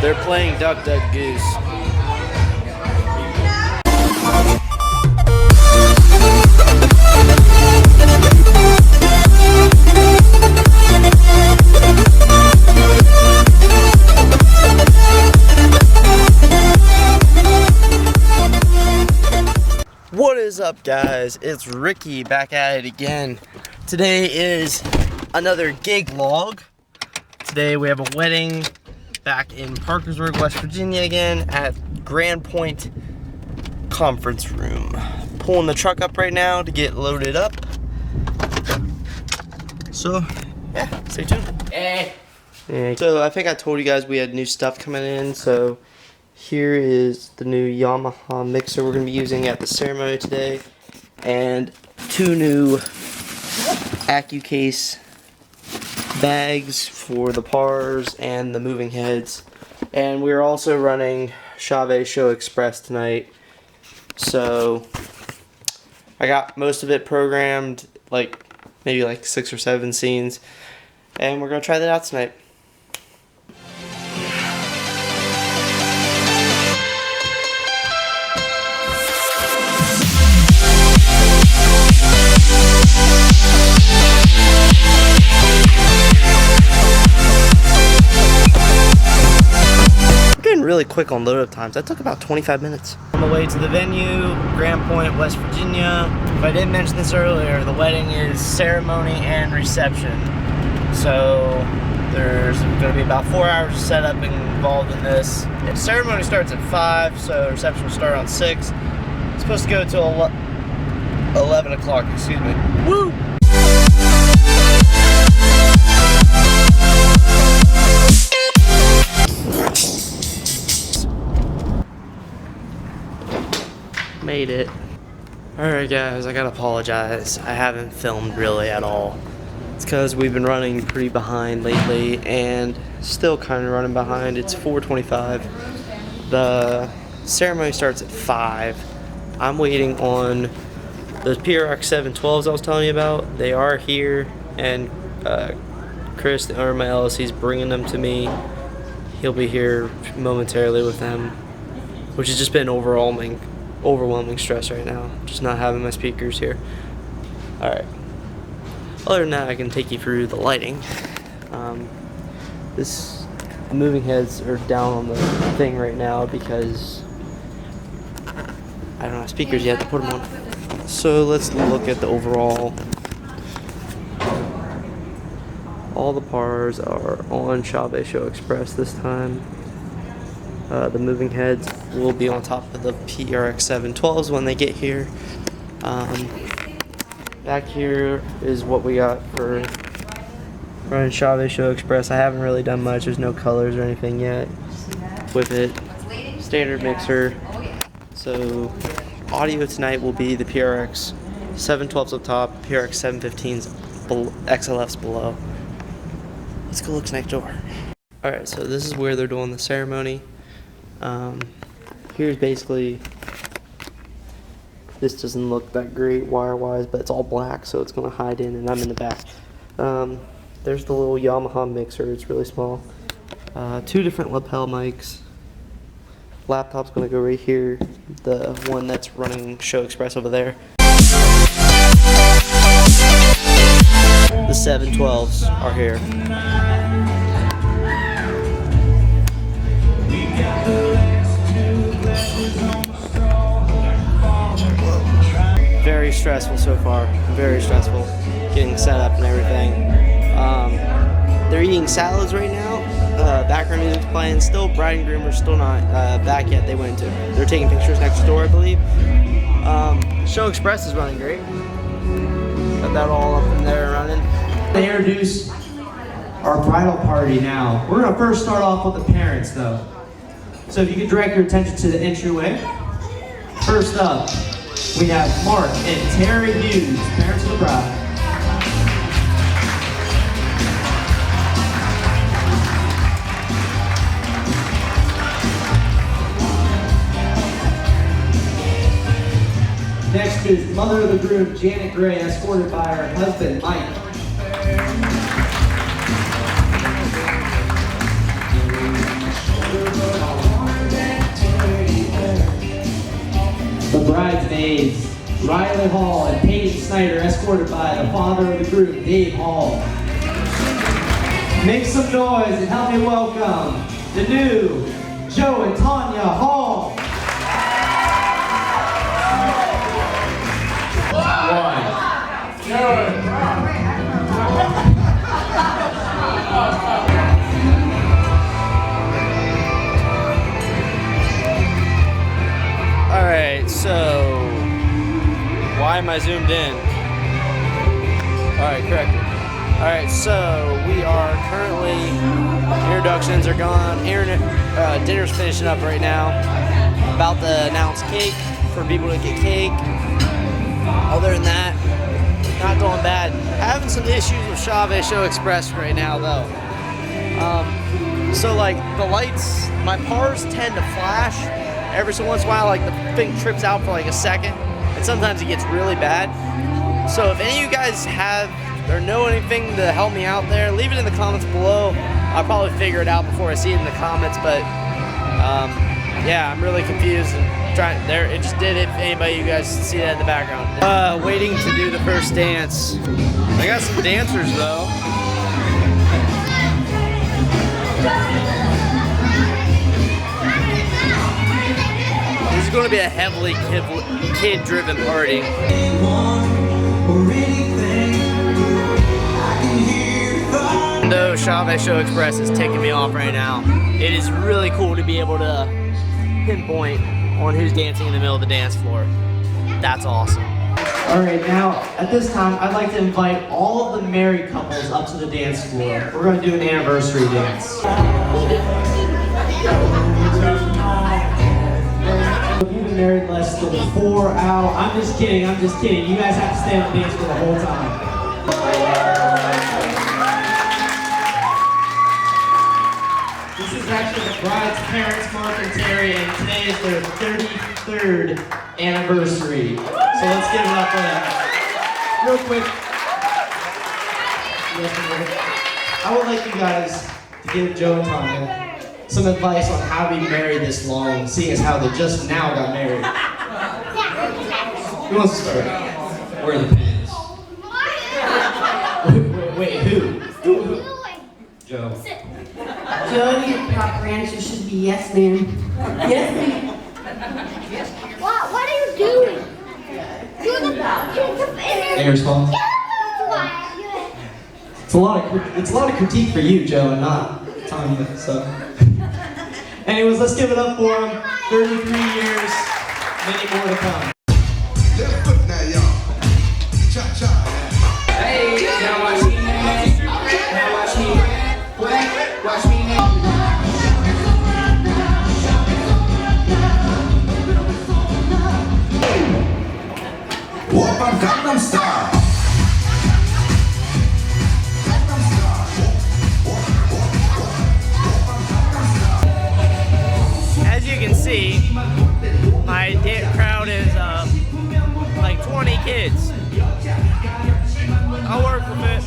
They're playing Duck Duck Goose. What is up, guys? It's Ricky back at it again. Today is another gig log. Today we have a wedding back in Parkersburg, West Virginia again at Grand Point Conference Room. Pulling the truck up right now to get loaded up. So, yeah, stay tuned. Hey. So I think I told you guys we had new stuff coming in, so here is the new Yamaha mixer we're going to be using at the ceremony today, and 2 new AccuCase bags for the pars and the moving heads. And we're also running Chave Show Express tonight, so I got most of it programmed, like maybe like 6 or 7 scenes, and we're going to try that out tonight. Really quick on load up times. That took about 25 minutes. On the way to the venue, Grand Point, West Virginia. If I didn't mention this earlier, the wedding is ceremony and reception. So there's going to be about 4 hours of setup involved in this. The ceremony starts at 5, so reception will start around 6. It's supposed to go till 11 o'clock, excuse me. Woo! Made it. Alright guys, I gotta apologize. I haven't filmed really at all. It's because we've been running pretty behind lately and still kind of running behind. It's 4:25. The ceremony starts at 5. I'm waiting on those PRX 712s I was telling you about. They are here, and Chris, the owner of my LLC, is bringing them to me. He'll be here momentarily with them, which has just been overwhelming stress right now, just not having my speakers here. Alright, other than that, I can take you through the lighting. The moving heads are down on the thing right now because I don't have speakers yet to put them on. So let's look at the overall. All the pars are on Chave Show Express this time. The moving heads will be on top of the PRX 712s when they get here. Back here is what we got for running Chave Show Express. I haven't really done much. There's no colors or anything yet with it. Standard mixer. So audio tonight will be the PRX 712s up top, PRX 715s, XLFs below. Let's go look next door. Alright, so this is where they're doing the ceremony. Here's basically, this doesn't look that great wire-wise, but it's all black, so it's going to hide in, and I'm in the back. There's the little Yamaha mixer. It's really small. 2 different lapel mics. Laptop's going to go right here. The one that's running Show Express over there. The 712s are here. Very stressful so far. Very stressful. Getting set up and everything. They're eating salads right now. Background music's playing. Still, bride and groom are still not back yet. They're taking pictures next door, I believe. Show Express is running great. Got that all up in there running. They introduce our bridal party now. We're gonna first start off with the parents, though. So if you could direct your attention to the entryway. First up, we have Mark and Terry Hughes, parents of the bride. Next is mother of the groom, Janet Gray, escorted by her husband, Mike. Tyler Hall and Peyton Snyder, escorted by the father of the group, Dave Hall. Make some noise and help me welcome the new Joe and Tanya Hall. Alright, so why am I zoomed in? Alright, correct. Alright, so we are currently, introductions are gone, dinner's finishing up right now. About to announce cake for people to get cake. Other than that, not doing bad. Having some issues with Chave Show Express right now though. So like the lights, my pars tend to flash. Every so once in a while, like the thing trips out for like a second, and sometimes it gets really bad. So if any of you guys have or know anything to help me out there, leave it in the comments below. I'll probably figure it out before I see it in the comments, but yeah, I'm really confused and trying. There, it just did it. If anybody, you guys see that in the background. Waiting to do the first dance. I got some dancers though. This is going to be a heavily kid-driven party. Though Chave Show Express is ticking me off right now, it is really cool to be able to pinpoint on who's dancing in the middle of the dance floor. That's awesome. Alright, now at this time I'd like to invite all of the married couples up to the dance floor. We're going to do an anniversary dance. If you've been married less than 4 hours, I'm just kidding. You guys have to stay on the dance floor the whole time. This is actually the bride's parents, Mark and Terry, and today is their 33rd anniversary. So let's give it up for them. Real quick. I would like you guys to give Joe and Tanya some advice on how to be married this long, seeing as how they just now got married. Who wants to start? Where are the pins? Wait, who? Joe. Joe, your proper answer should be yes, ma'am. Yes, ma'am. What are you doing? You're the Air's fault. It's a lot of critique for you, Joe, and not Tanya. So, anyways, let's give it up for him. 33 years, many more to come. Left foot now, y'all. Cha cha. Hey, now watch me, man. Now watch me. What? Watch me, man. Walk on Gangnam Style. As you can see, my crowd is like 20 kids. I'll work with it.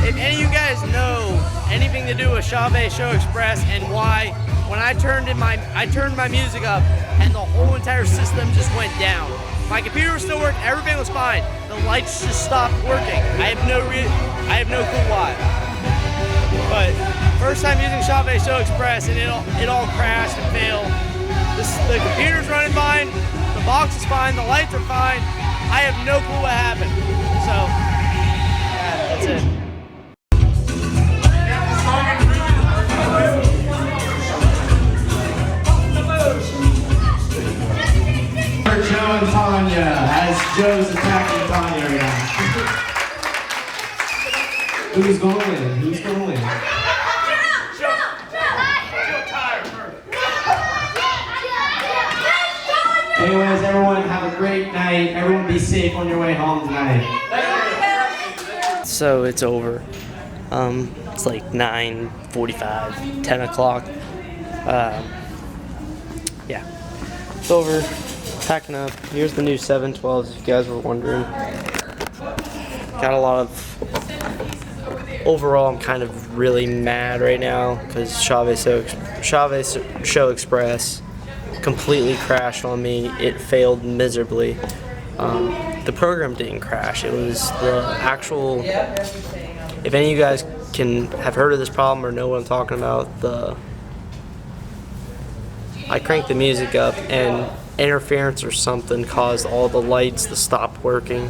If any of you guys know anything to do with Chave Show Express and why, when I turned my music up and the whole entire system just went down. My computer was still working, everything was fine. The lights just stopped working. I have no clue why. But first time using Chave Show Express and it all crashed and failed. The computer's running fine, the box is fine, the lights are fine. I have no clue what happened. So, yeah, that's it. Joe and Tanya, as Joe's attacking Tanya right now. Who's going to win? Who's going to win? Anyways, everyone have a great night. Everyone be safe on your way home tonight. So it's over. It's like 9:45, 10 o'clock. Yeah, it's over. Packing up. Here's the new 712s, if you guys were wondering. Got a lot of... Overall, I'm kind of really mad right now because Chave Show Express completely crashed on me. It failed miserably. the program didn't crash. It was the actual, if any of you guys can have heard of this problem or know what I'm talking about, I cranked the music up and interference or something caused all the lights to stop working,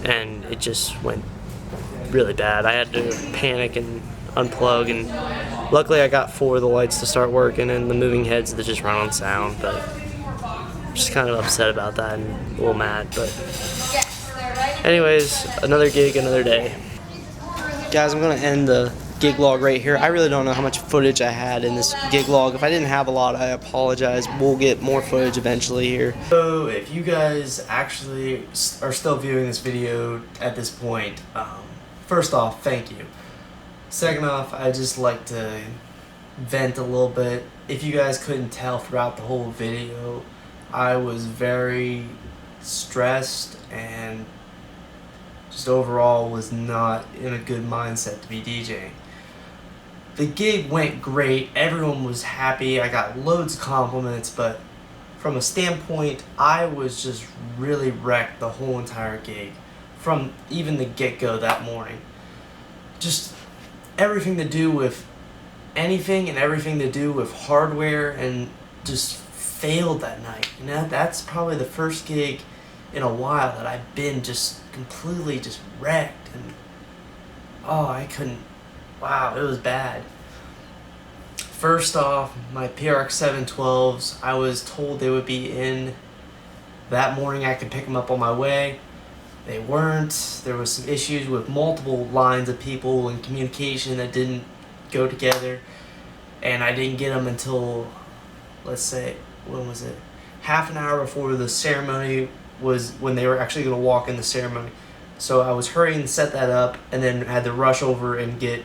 and it just went really bad. I had to panic and unplug, and luckily I got 4 of the lights to start working and the moving heads that just run on sound, but I'm just kind of upset about that and a little mad. But anyways, another gig, another day. Guys, I'm gonna end the gig log right here. I really don't know how much footage I had in this gig log. If I didn't have a lot, I apologize. We'll get more footage eventually here. So if you guys actually are still viewing this video at this point, first off, thank you. Second off, I just like to vent a little bit. If you guys couldn't tell throughout the whole video, I was very stressed and just overall was not in a good mindset to be DJing. The gig went great, everyone was happy, I got loads of compliments, but from a standpoint, I was just really wrecked the whole entire gig, from even the get-go that morning. Just everything to do with anything and everything to do with hardware, and just failed that night. You know, that's probably the first gig in a while that I've been just completely just wrecked, and oh, I couldn't, wow, it was bad. First off, my PRX 712s, I was told they would be in that morning. I could pick them up on my way. They weren't. There was some issues with multiple lines of people and communication that didn't go together, and I didn't get them until, let's say, when was it? Half an hour before the ceremony was when they were actually going to walk in the ceremony. So I was hurrying to set that up, and then had to rush over and get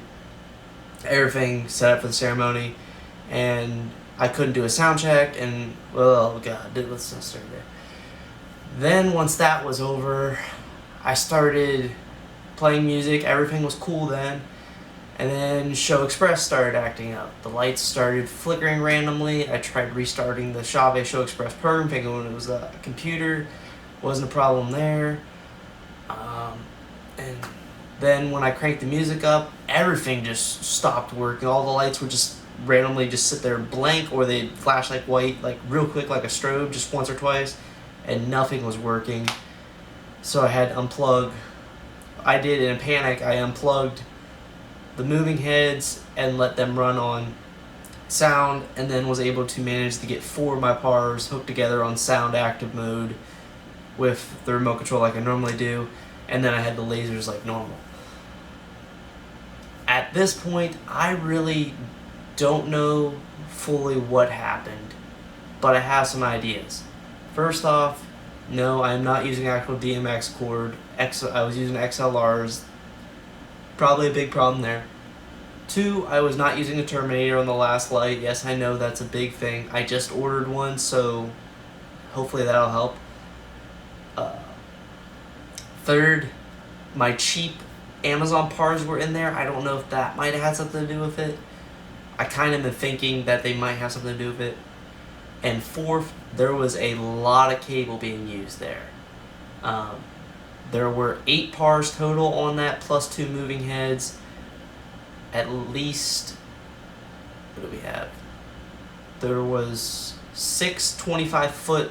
everything set up for the ceremony, and I couldn't do a sound check, and oh god, let's not start there. Then once that was over, I started playing music, everything was cool then, and then Show Express started acting up. The lights started flickering randomly. I tried restarting the Chave Show Express program, thinking it was a computer, wasn't a problem there. And then when I cranked the music up, everything just stopped working. All the lights would just randomly just sit there blank, or they'd flash like white, like real quick, like a strobe, just once or twice, and nothing was working. So I had to unplug. I did in a panic. I unplugged the moving heads and let them run on sound, and then was able to manage to get 4 of my PARs hooked together on sound active mode with the remote control like I normally do, and then I had the lasers like normal. At this point, I really don't know fully what happened, but I have some ideas. First off, no, I'm not using actual DMX cord. I was using XLRs. Probably a big problem there. 2, I was not using a terminator on the last light. Yes, I know that's a big thing. I just ordered one, so hopefully that'll help. 3rd, my cheap Amazon PARs were in there. I don't know if that might have had something to do with it. I kind of been thinking that they might have something to do with it. And 4th, there was a lot of cable being used there. There were 8 PARs total on that, plus 2 moving heads. At least, what do we have? There was 6 25-foot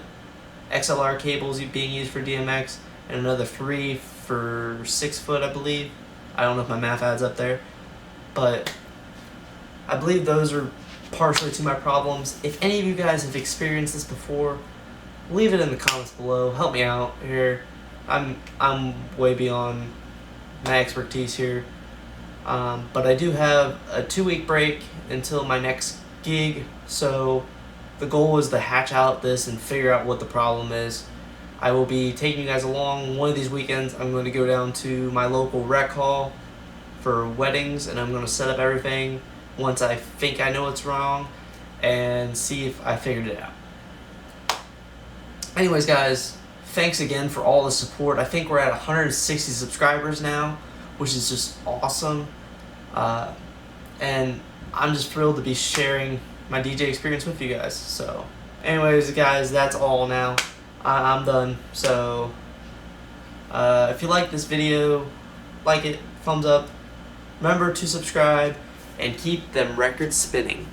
XLR cables being used for DMX, and another 3 for 6-foot, I believe. I don't know if my math adds up there, but I believe those are partially to my problems. If any of you guys have experienced this before, leave it in the comments below. Help me out here. I'm way beyond my expertise here, but I do have a 2-week break until my next gig, so the goal is to hatch out this and figure out what the problem is. I will be taking you guys along one of these weekends. I'm going to go down to my local rec hall for weddings, and I'm going to set up everything once I think I know what's wrong and see if I figured it out. Anyways, guys, thanks again for all the support. I think we're at 160 subscribers now, which is just awesome. And I'm just thrilled to be sharing my DJ experience with you guys. So anyways, guys, that's all now. I'm done. So If you like this video, like it, thumbs up. Remember to subscribe and keep them records spinning.